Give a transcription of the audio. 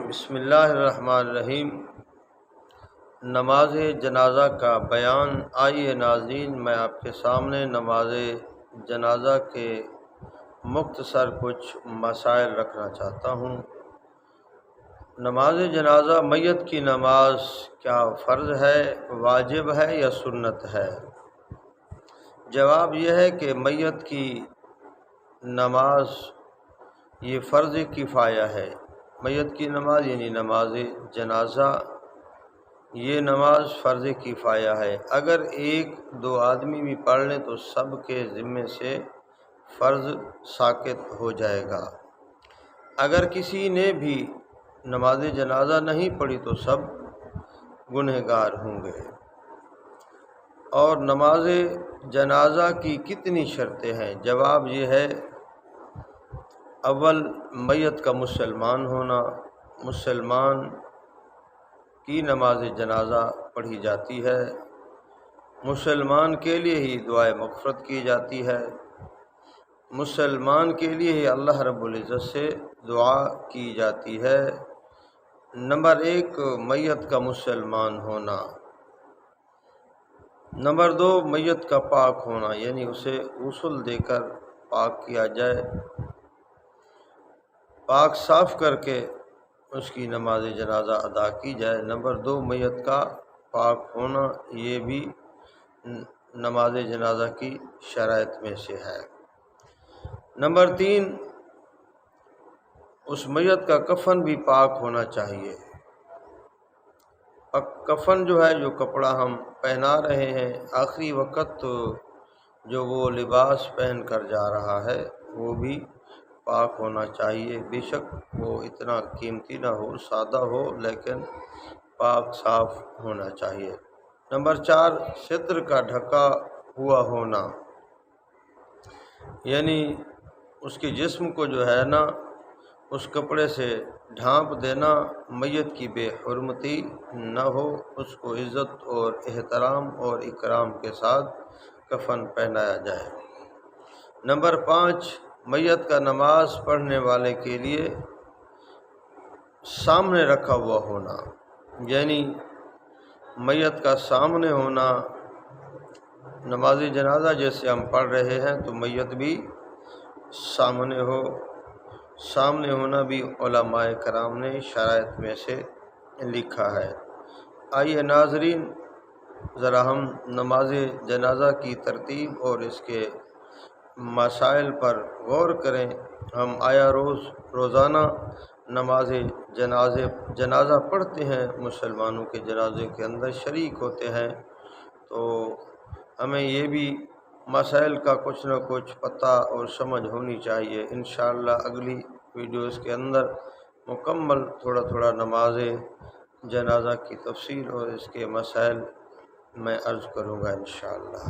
بسم اللہ الرحمن الرحیم۔ نماز جنازہ کا بیان۔ آئیے ناظرین، میں آپ کے سامنے نماز جنازہ کے مختصر کچھ مسائل رکھنا چاہتا ہوں۔ نماز جنازہ میت کی نماز کیا فرض ہے، واجب ہے یا سنت ہے؟ جواب یہ ہے کہ میت کی نماز یہ فرض کفایہ ہے۔ میت کی نماز یعنی نماز جنازہ، یہ نماز فرض کفایہ ہے۔ اگر ایک دو آدمی بھی پڑھ لیں تو سب کے ذمے سے فرض ساقط ہو جائے گا۔ اگر کسی نے بھی نماز جنازہ نہیں پڑھی تو سب گنہگار ہوں گے۔ اور نماز جنازہ کی کتنی شرطیں ہیں؟ جواب یہ ہے، اول میت کا مسلمان ہونا۔ مسلمان کی نماز جنازہ پڑھی جاتی ہے۔ مسلمان کے لیے ہی دعائے مغفرت کی جاتی ہے۔ مسلمان کے لیے ہی اللہ رب العزت سے دعا کی جاتی ہے۔ نمبر ایک، میت کا مسلمان ہونا۔ نمبر دو، میت کا پاک ہونا، یعنی اسے غسل دے کر پاک کیا جائے، پاک صاف کر کے اس کی نماز جنازہ ادا کی جائے۔ نمبر دو، میت کا پاک ہونا، یہ بھی نماز جنازہ کی شرائط میں سے ہے۔ نمبر تین، اس میت کا کفن بھی پاک ہونا چاہیے۔ کفن جو ہے، جو کپڑا ہم پہنا رہے ہیں آخری وقت، جو وہ لباس پہن کر جا رہا ہے وہ بھی پاک ہونا چاہیے۔ بے شک وہ اتنا قیمتی نہ ہو، سادہ ہو، لیکن پاک صاف ہونا چاہیے۔ نمبر چار، ستر کا ڈھکا ہوا ہونا، یعنی اس کے جسم کو جو ہے نا اس کپڑے سے ڈھانپ دینا، میت کی بے حرمتی نہ ہو، اس کو عزت اور احترام اور اکرام کے ساتھ کفن پہنایا جائے۔ نمبر پانچ، میت کا نماز پڑھنے والے کے لیے سامنے رکھا ہوا ہونا، یعنی میت کا سامنے ہونا۔ نماز جنازہ جیسے ہم پڑھ رہے ہیں تو میت بھی سامنے ہو۔ سامنے ہونا بھی علماء کرام نے شرائط میں سے لکھا ہے۔ آئیے ناظرین، ذرا ہم نماز جنازہ کی ترتیب اور اس کے مسائل پر غور کریں۔ ہم آیا روزانہ نماز جنازہ پڑھتے ہیں، مسلمانوں کے جنازے کے اندر شریک ہوتے ہیں، تو ہمیں یہ بھی مسائل کا کچھ نہ کچھ پتہ اور سمجھ ہونی چاہیے۔ انشاءاللہ اگلی ویڈیوز کے اندر مکمل تھوڑا نماز جنازہ کی تفصیل اور اس کے مسائل میں عرض کروں گا انشاءاللہ۔